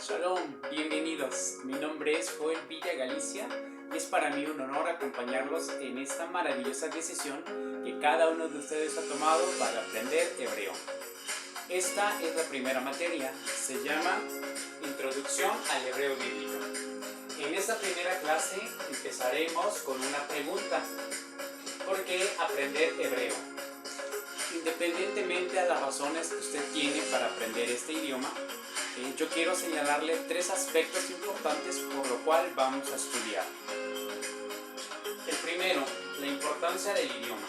Shalom, bienvenidos. Mi nombre es Joel Villa Galicia y es para mí un honor acompañarlos en esta maravillosa decisión que cada uno de ustedes ha tomado para aprender hebreo. Esta es la primera materia, se llama Introducción al Hebreo Bíblico. En esta primera clase empezaremos con una pregunta: ¿por qué aprender hebreo? Independientemente a las razones que usted tiene para aprender este idioma, yo quiero señalarle tres aspectos importantes por lo cual vamos a estudiar. El primero, la importancia del idioma.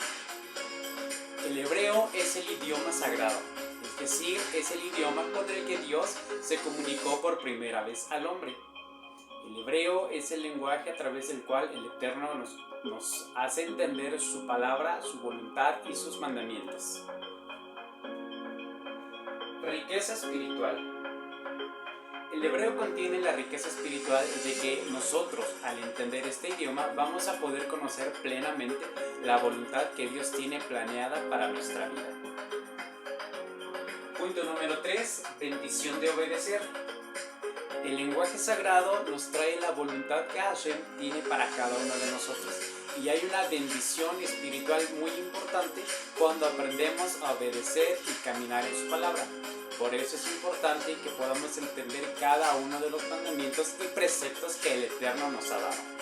El hebreo es el idioma sagrado, es decir, es el idioma con el que Dios se comunicó por primera vez al hombre. El hebreo es el lenguaje a través del cual el Eterno nos hace entender su palabra, su voluntad y sus mandamientos. Riqueza espiritual. El hebreo contiene la riqueza espiritual de que nosotros, al entender este idioma, vamos a poder conocer plenamente la voluntad que Dios tiene planeada para nuestra vida. Punto número 3, bendición de obedecer. El lenguaje sagrado nos trae la voluntad que Hashem tiene para cada uno de nosotros. Y hay una bendición espiritual muy importante cuando aprendemos a obedecer y caminar en su palabra. Por eso es importante que podamos entender cada uno de los mandamientos y preceptos que el Eterno nos ha dado.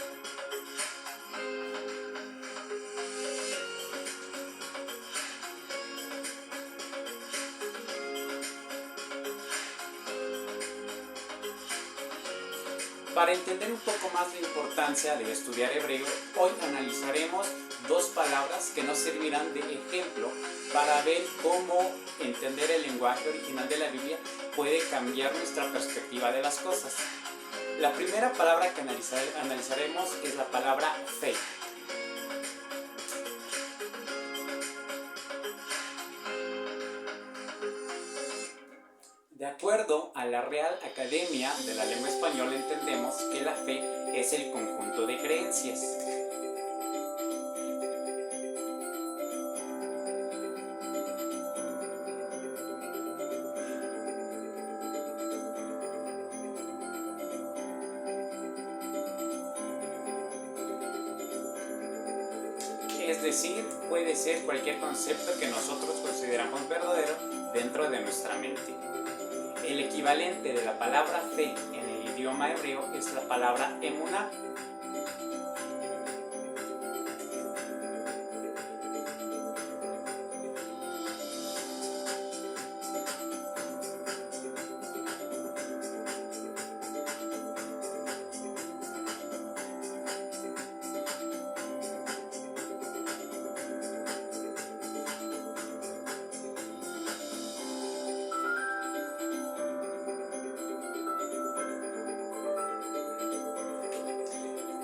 Para entender un poco más la importancia de estudiar hebreo, hoy analizaremos dos palabras que nos servirán de ejemplo para ver cómo entender el lenguaje original de la Biblia puede cambiar nuestra perspectiva de las cosas. La primera palabra que analizaremos es la palabra fe. De acuerdo a la Real Academia de la Lengua Española, entendemos que la fe es el conjunto de creencias. Es decir, puede ser cualquier concepto que nosotros consideramos verdadero dentro de nuestra mente. El equivalente de la palabra fe en el idioma hebreo es la palabra emuná.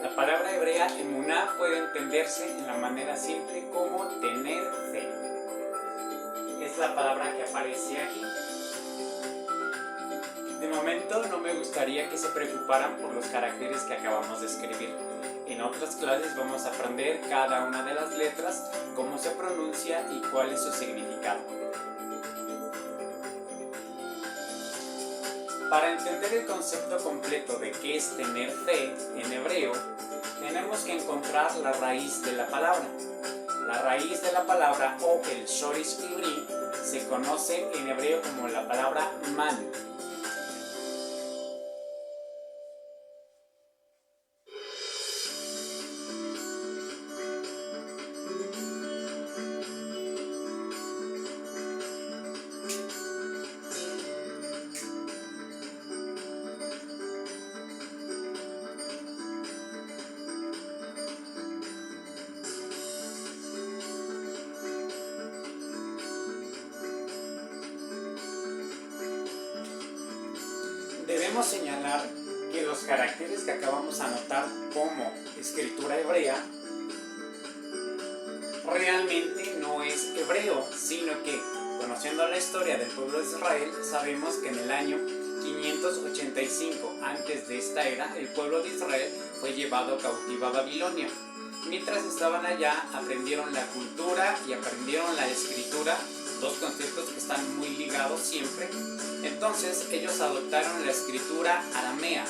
La palabra hebrea emuná puede entenderse en la manera simple como tener fe. Es la palabra que aparece aquí. De momento no me gustaría que se preocuparan por los caracteres que acabamos de escribir. En otras clases vamos a aprender cada una de las letras, cómo se pronuncia y cuál es su significado. Para entender el concepto completo de qué es tener fe en hebreo, tenemos que encontrar la raíz de la palabra. La raíz de la palabra, o el shorish ivri, se conoce en hebreo como la palabra man. Debemos señalar que los caracteres que acabamos de anotar como escritura hebrea realmente no es hebreo, sino que, conociendo la historia del pueblo de Israel, sabemos que en el año 585 antes de esta era, el pueblo de Israel fue llevado cautivo a Babilonia. Mientras estaban allá, aprendieron la cultura y aprendieron la escritura, dos conceptos que están muy ligados siempre. Entonces ellos adoptaron la escritura aramea.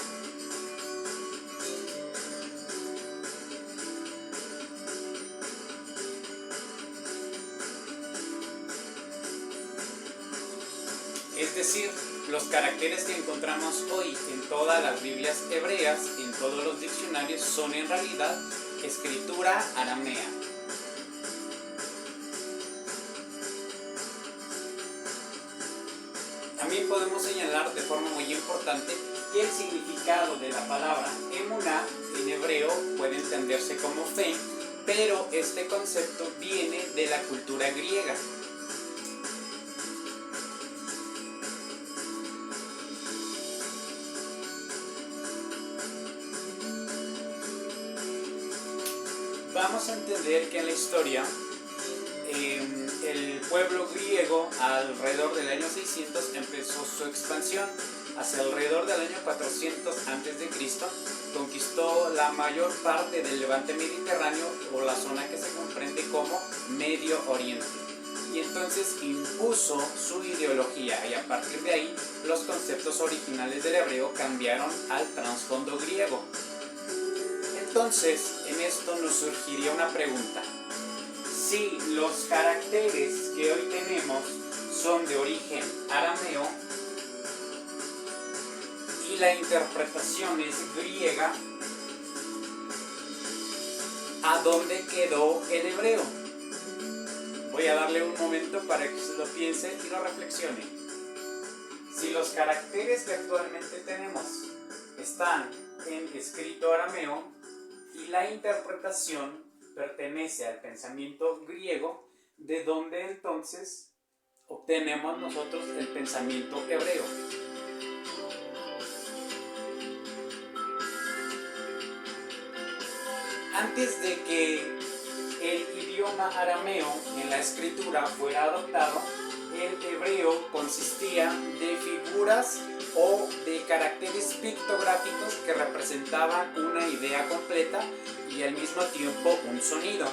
Es decir, los caracteres que encontramos hoy en todas las Biblias hebreas, en todos los diccionarios, son en realidad escritura aramea. También podemos señalar de forma muy importante que el significado de la palabra emuná en hebreo puede entenderse como fe, pero este concepto viene de la cultura griega. Vamos a entender que en la historia el pueblo griego alrededor del año 600 empezó su expansión. Hacia alrededor del año 400 a.C. conquistó la mayor parte del levante mediterráneo o la zona que se comprende como Medio Oriente. Y entonces impuso su ideología y a partir de ahí los conceptos originales del hebreo cambiaron al trasfondo griego. Entonces, en esto nos surgiría una pregunta. Si los caracteres que hoy tenemos son de origen arameo y la interpretación es griega, ¿a dónde quedó el hebreo? Voy a darle un momento para que se lo piense y lo reflexione. Si los caracteres que actualmente tenemos están en escrito arameo, y la interpretación pertenece al pensamiento griego, ¿de dónde entonces obtenemos nosotros el pensamiento hebreo? Antes de que el idioma arameo en la escritura fuera adoptado, el hebreo consistía de figuras o de caracteres pictográficos que representaban una idea completa y al mismo tiempo un sonido.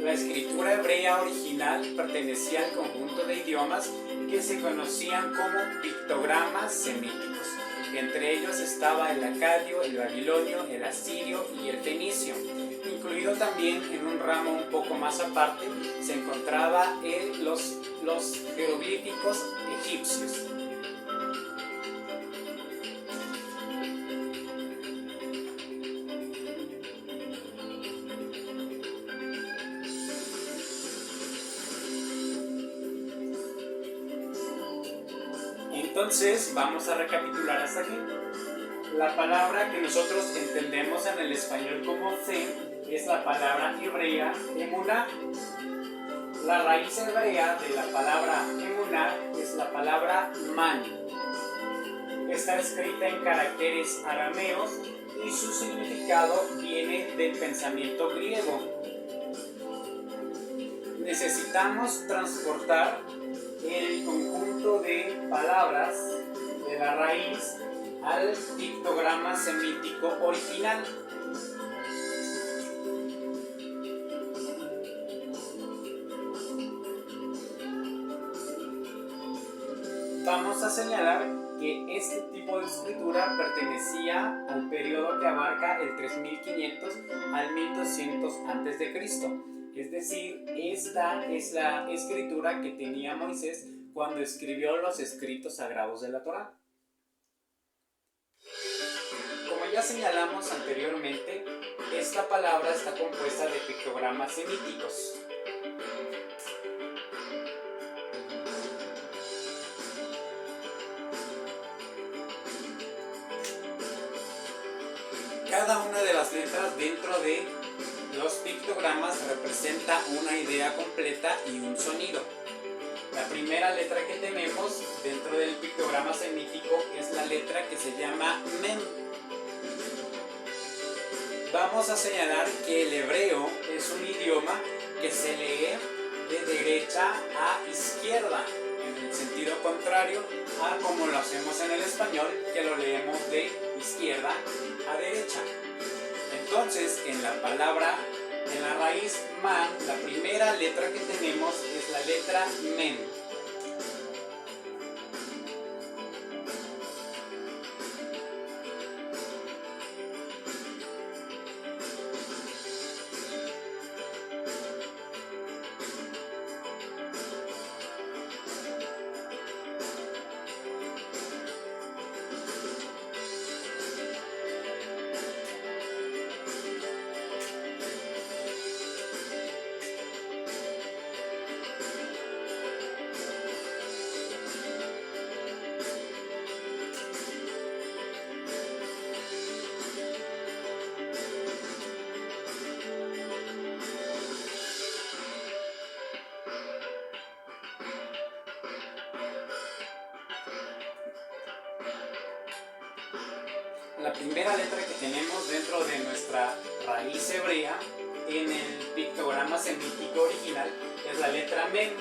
La escritura hebrea original pertenecía al conjunto de idiomas que se conocían como pictogramas semíticos. Entre ellos estaba el acadio, el babilonio, el asirio y el fenicio. Incluido también en un ramo un poco más aparte se encontraba los jeroglíficos egipcios. Entonces, vamos a recapitular hasta aquí. La palabra que nosotros entendemos en el español como fe es la palabra hebrea emuná. La raíz hebrea de la palabra emuná es la palabra man. Está escrita en caracteres arameos y su significado viene del pensamiento griego. Necesitamos transportar el conjunto de palabras de la raíz al pictograma semítico original. Vamos a señalar que este tipo de escritura pertenecía al periodo que abarca el 3500 al 1200 a.C. Es decir, esta es la escritura que tenía Moisés cuando escribió los escritos sagrados de la Torá. Como ya señalamos anteriormente, esta palabra está compuesta de pictogramas semíticos. Cada una de las letras dentro de los pictogramas representa una idea completa y un sonido. La primera letra que tenemos dentro del pictograma semítico es la letra que se llama Mem. Vamos a señalar que el hebreo es un idioma que se lee de derecha a izquierda, en el sentido contrario a como lo hacemos en el español, que lo leemos de izquierda a derecha. Entonces, en la palabra, en la raíz man, la primera letra que tenemos es la letra men. La primera letra que tenemos dentro de nuestra raíz hebrea en el pictograma semítico original es la letra men,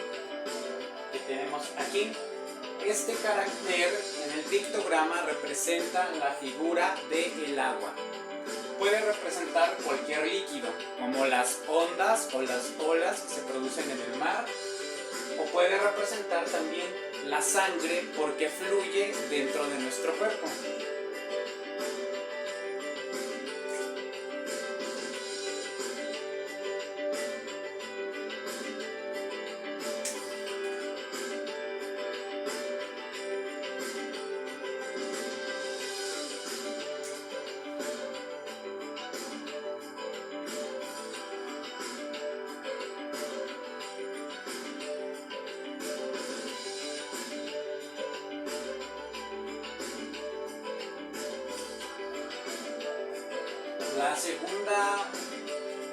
que tenemos aquí. Este carácter en el pictograma representa la figura del agua. Puede representar cualquier líquido, como las ondas o las olas que se producen en el mar, o puede representar también la sangre porque fluye dentro de nuestro cuerpo.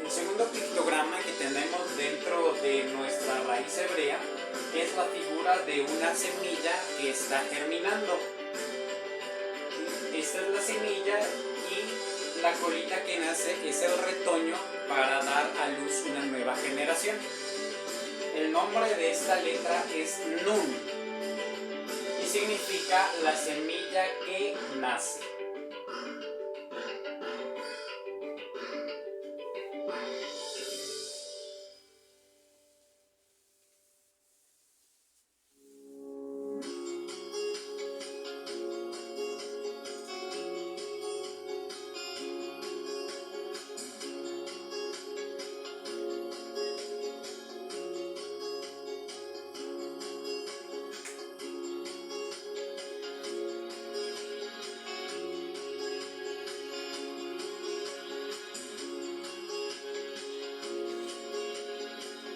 El segundo pictograma que tenemos dentro de nuestra raíz hebrea es la figura de una semilla que está germinando. Esta es la semilla y la colita que nace es el retoño para dar a luz una nueva generación. El nombre de esta letra es Nun y significa la semilla que nace.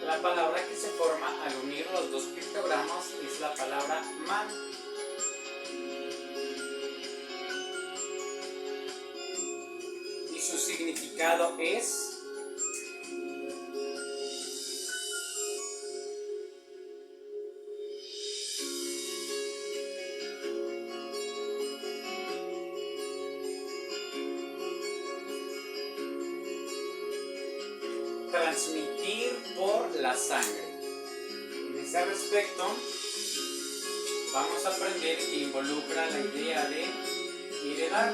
La palabra que se forma al unir los dos pictogramas es la palabra man. Y su significado es transmitir por la sangre. En ese respecto, vamos a aprender que involucra la idea de heredar.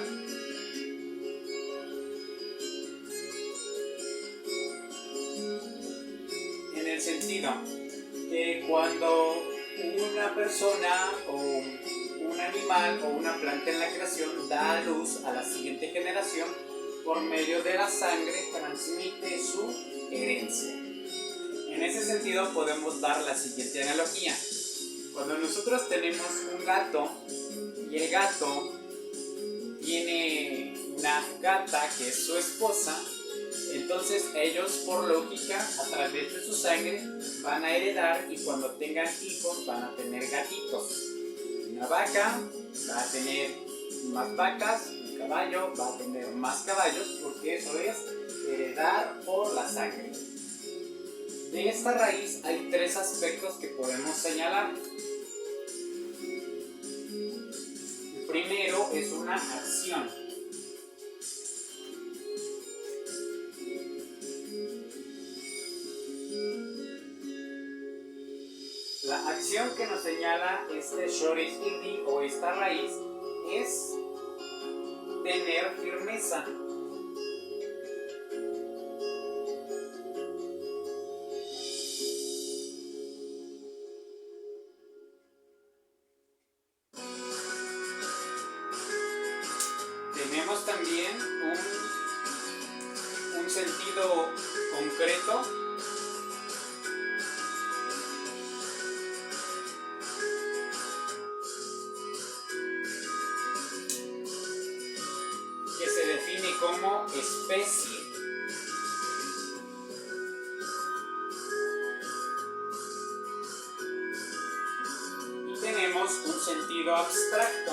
En el sentido que cuando una persona o un animal o una planta en la creación da a luz a la siguiente generación, por medio de la sangre transmite su herencia. En ese sentido podemos dar la siguiente analogía. Cuando nosotros tenemos un gato y el gato tiene una gata que es su esposa, entonces ellos por lógica a través de su sangre van a heredar y cuando tengan hijos van a tener gatitos. Una vaca va a tener más vacas, un caballo va a tener más caballos, porque eso es heredar por la sangre. De esta raíz hay tres aspectos que podemos señalar. El primero es una acción. La acción que nos señala este Shoresh Indi o esta raíz es tener firmeza. Tenemos también un sentido concreto que se define como especie. Y tenemos un sentido abstracto.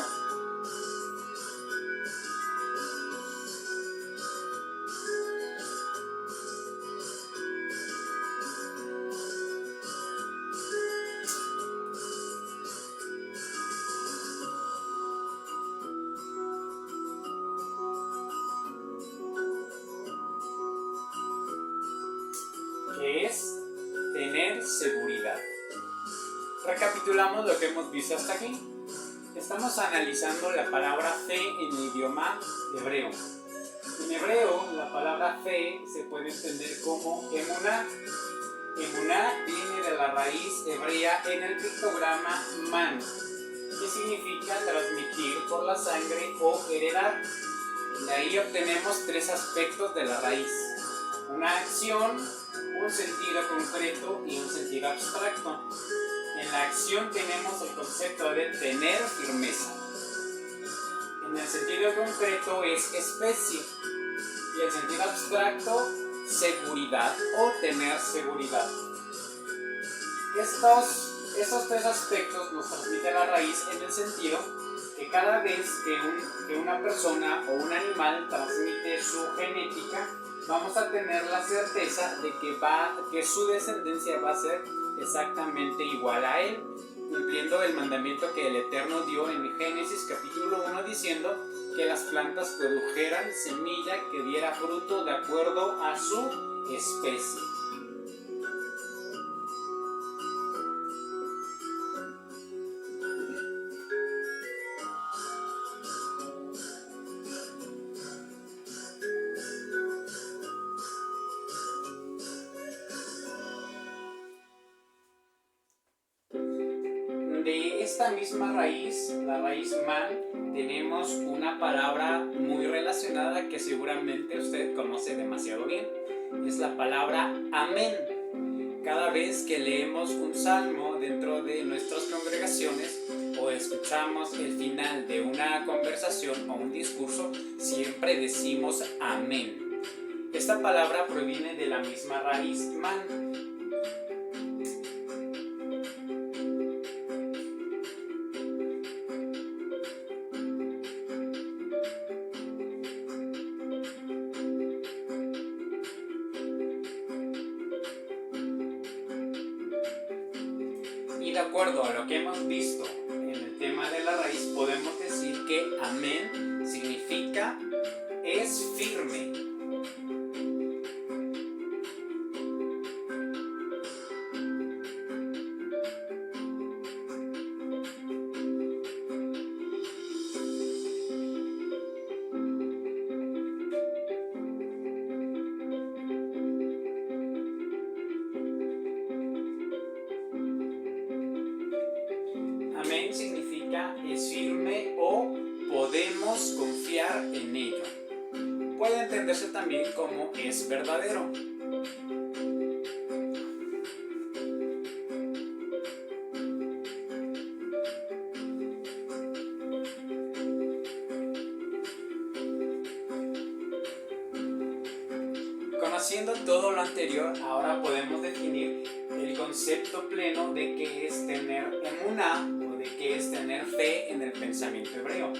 Que es tener seguridad. Recapitulamos lo que hemos visto hasta aquí. Estamos analizando la palabra fe en el idioma hebreo. En hebreo, la palabra fe se puede entender como emuná. Emuná viene de la raíz hebrea en el pictograma man, que significa transmitir por la sangre o heredar. De ahí obtenemos tres aspectos de la raíz: una acción, un sentido concreto y un sentido abstracto. En la acción tenemos el concepto de tener firmeza. En el sentido concreto es especie. Y el sentido abstracto, seguridad o tener seguridad. Estos tres aspectos nos transmite la raíz en el sentido que cada vez que una persona o un animal transmite su genética, vamos a tener la certeza de que su descendencia va a ser exactamente igual a él, cumpliendo el mandamiento que el Eterno dio en Génesis capítulo 1, diciendo que las plantas produjeran semilla que diera fruto de acuerdo a su especie. De esta misma raíz, la raíz man, tenemos una palabra muy relacionada que seguramente usted conoce demasiado bien. Es la palabra amén. Cada vez que leemos un salmo dentro de nuestras congregaciones o escuchamos el final de una conversación o un discurso, siempre decimos amén. Esta palabra proviene de la misma raíz man. Y de acuerdo a lo que hemos visto en el tema de la raíz, podemos decir que amén significa es firme. Amén significa es firme o podemos confiar en ello. Puede entenderse también como es verdadero. Conociendo todo lo anterior, ahora podemos definir el concepto pleno de qué es tener emuná o de qué es tener fe en el pensamiento hebreo.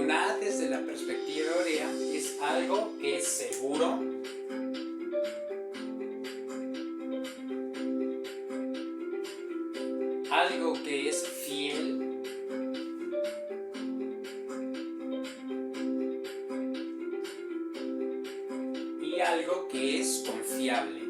emuná desde la perspectiva hebrea es algo que es seguro, algo que es fiel, y algo que es confiable.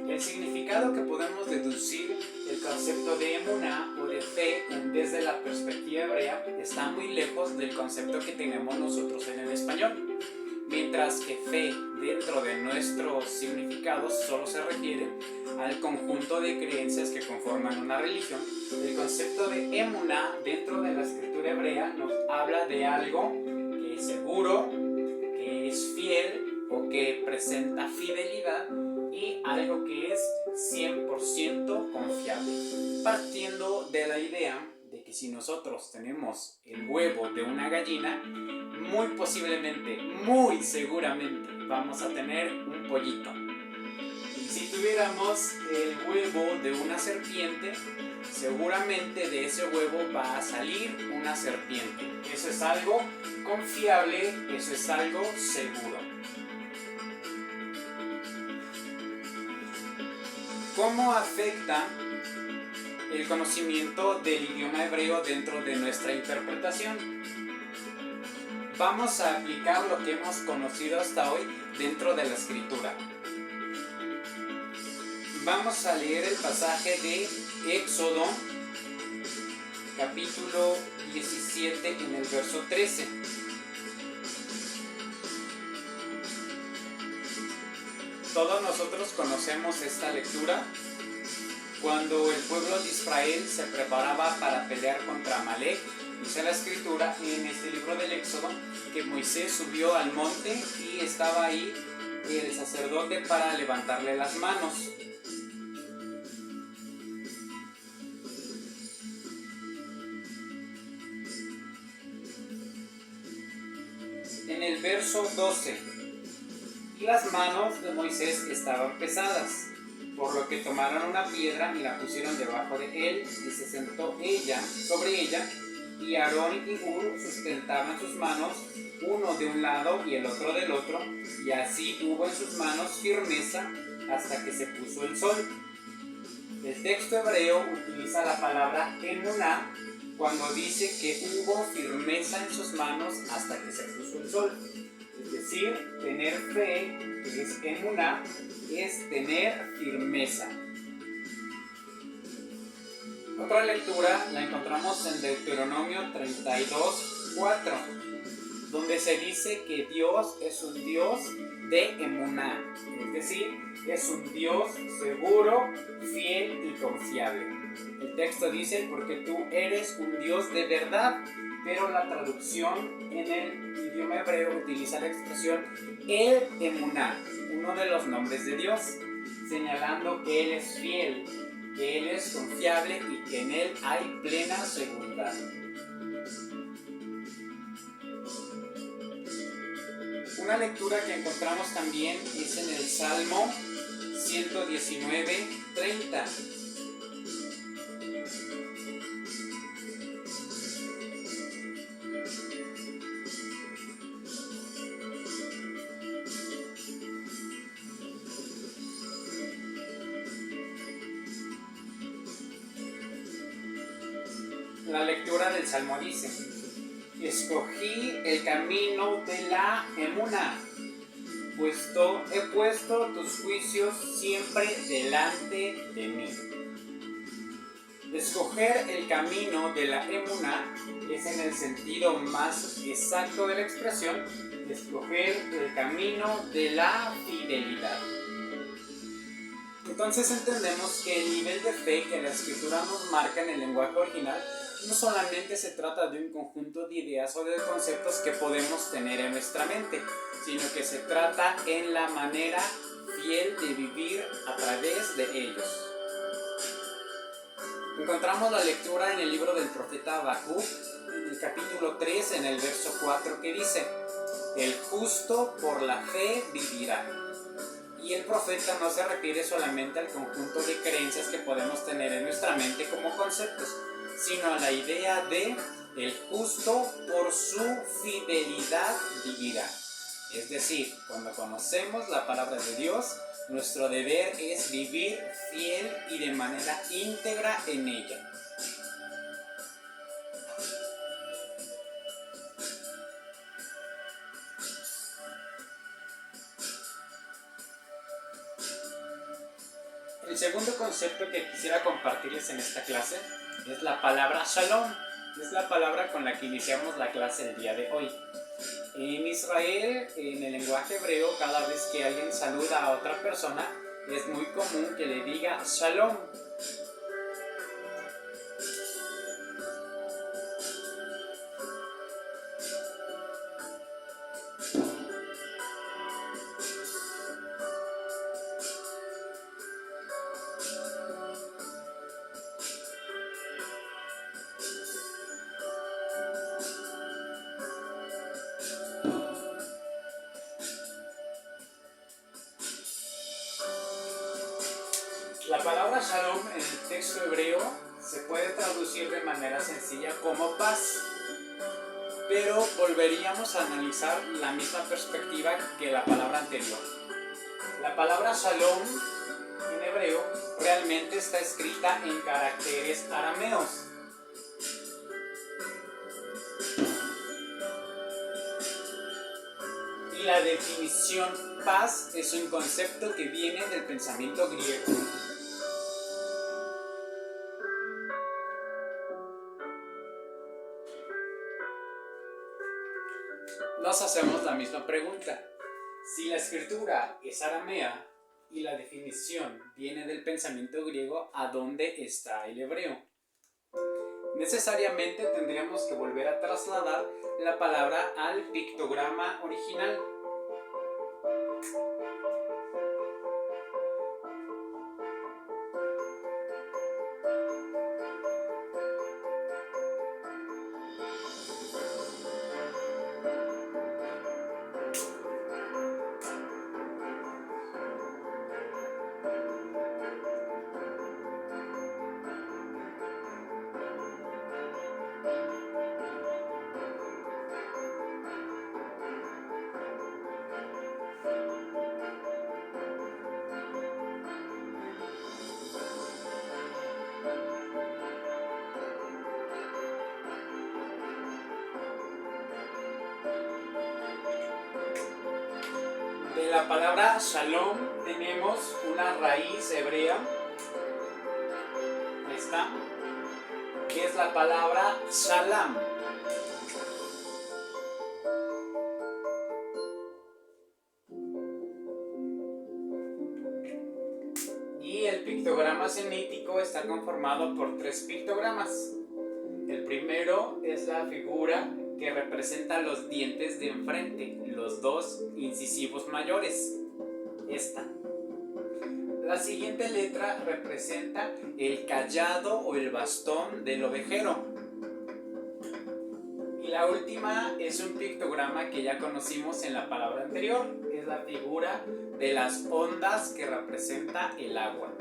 El significado que podemos deducir del concepto de emuná o de fe desde la perspectiva hebrea está muy lejos del concepto que tenemos nosotros en el español. Mientras que fe dentro de nuestros significados solo se refiere al conjunto de creencias que conforman una religión, el concepto de emuná dentro de la escritura hebrea nos habla de algo que es seguro, que es fiel o que presenta fidelidad y algo que es 100% confiable. Partiendo de la idea de que si nosotros tenemos el huevo de una gallina, muy posiblemente, muy seguramente vamos a tener un pollito. Y si tuviéramos el huevo de una serpiente, seguramente de ese huevo va a salir una serpiente. Eso es algo confiable, eso es algo seguro. ¿Cómo afecta el conocimiento del idioma hebreo dentro de nuestra interpretación? Vamos a aplicar lo que hemos conocido hasta hoy dentro de la escritura. Vamos a leer el pasaje de Éxodo, capítulo 17, en el verso 13. Todos nosotros conocemos esta lectura cuando el pueblo de Israel se preparaba para pelear contra Amalek. Dice la escritura en este libro del Éxodo que Moisés subió al monte y estaba ahí el sacerdote para levantarle las manos. En el verso 12, y las manos de Moisés estaban pesadas, por lo que tomaron una piedra y la pusieron debajo de él, y se sentó sobre ella, y Aarón y Hur sustentaban sus manos, uno de un lado y el otro del otro, y así hubo en sus manos firmeza hasta que se puso el sol. El texto hebreo utiliza la palabra emuná cuando dice que hubo firmeza en sus manos hasta que se puso el sol. Es decir, tener fe, que es emuná, es tener firmeza. Otra lectura la encontramos en Deuteronomio 32:4, donde se dice que Dios es un Dios de emuná, es decir, es un Dios seguro, fiel y confiable. El texto dice, porque tú eres un Dios de verdad, pero la traducción en el idioma hebreo utiliza la expresión el emuná, uno de los nombres de Dios, señalando que Él es fiel, que Él es confiable y que en Él hay plena seguridad. Una lectura que encontramos también es en el Salmo 119:30. La lectura del Salmo dice: escogí el camino de la emuná, he puesto tus juicios siempre delante de mí. Escoger el camino de la emuná es, en el sentido más exacto de la expresión, escoger el camino de la fidelidad. Entonces entendemos que el nivel de fe que la escritura nos marca en el lenguaje original no solamente se trata de un conjunto de ideas o de conceptos que podemos tener en nuestra mente, sino que se trata en la manera fiel de vivir a través de ellos. Encontramos la lectura en el libro del profeta Habacuc, en el capítulo 3, en el verso 4, que dice: el justo por la fe vivirá. Y el profeta no se refiere solamente al conjunto de creencias que podemos tener en nuestra mente como conceptos, sino a la idea de el justo por su fidelidad vivirá. Es decir, cuando conocemos la palabra de Dios, nuestro deber es vivir fiel y de manera íntegra en ella. El segundo concepto que quisiera compartirles en esta clase es la palabra shalom. Es la palabra con la que iniciamos la clase el día de hoy. En Israel, en el lenguaje hebreo, cada vez que alguien saluda a otra persona, es muy común que le diga shalom. La palabra shalom en el texto hebreo se puede traducir de manera sencilla como paz, pero volveríamos a analizar la misma perspectiva que la palabra anterior. La palabra shalom en hebreo realmente está escrita en caracteres arameos. Y la definición paz es un concepto que viene del pensamiento griego. Nos hacemos la misma pregunta. Si la escritura es aramea y la definición viene del pensamiento griego, ¿a dónde está el hebreo? Necesariamente tendríamos que volver a trasladar la palabra al pictograma original. De la palabra shalom tenemos una raíz hebrea, esta, que es la palabra salam. Y el pictograma semítico está conformado por 3 pictogramas. El primero es la figura que representa los dientes de enfrente, los 2 incisivos mayores. Esta. La siguiente letra representa el cayado o el bastón del ovejero. Y la última es un pictograma que ya conocimos en la palabra anterior. Es la figura de las ondas que representa el agua.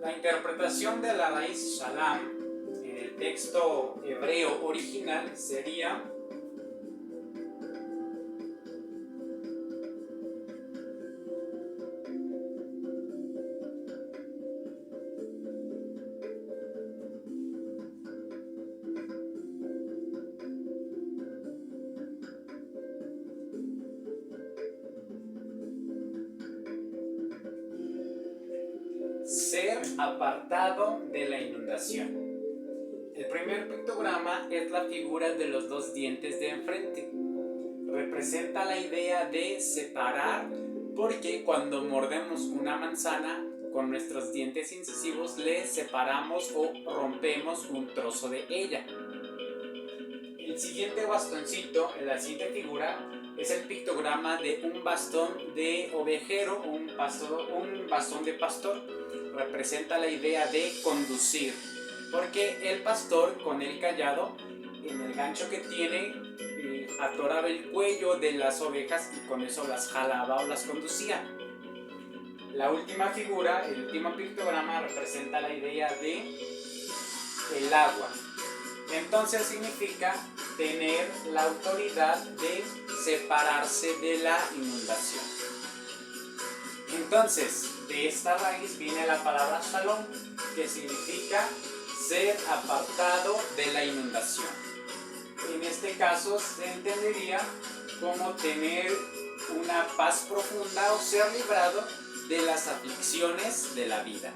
La interpretación de la raíz shalam en el texto hebreo original sería: ser apartado de la inundación. El primer pictograma es la figura de los 2 dientes de enfrente. Representa la idea de separar, porque cuando mordemos una manzana con nuestros dientes incisivos le separamos o rompemos un trozo de ella. El siguiente bastoncito, en la siguiente figura, es el pictograma de un bastón de ovejero, un bastón de pastor. Representa la idea de conducir, porque el pastor con el cayado, en el gancho que tiene, él atoraba el cuello de las ovejas y con eso las jalaba o las conducía. La última figura, el último pictograma, representa la idea de el agua. Entonces significa tener la autoridad de separarse de la inundación. Entonces, de esta raíz viene la palabra shalom, que significa ser apartado de la inundación. En este caso se entendería como tener una paz profunda o ser librado de las aflicciones de la vida.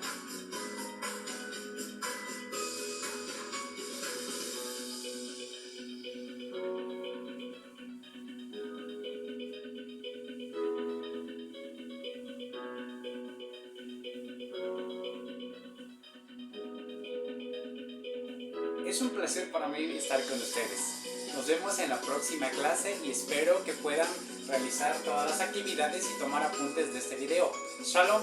Es un placer para mí estar con ustedes. Nos vemos en la próxima clase y espero que puedan realizar todas las actividades y tomar apuntes de este video. Shalom.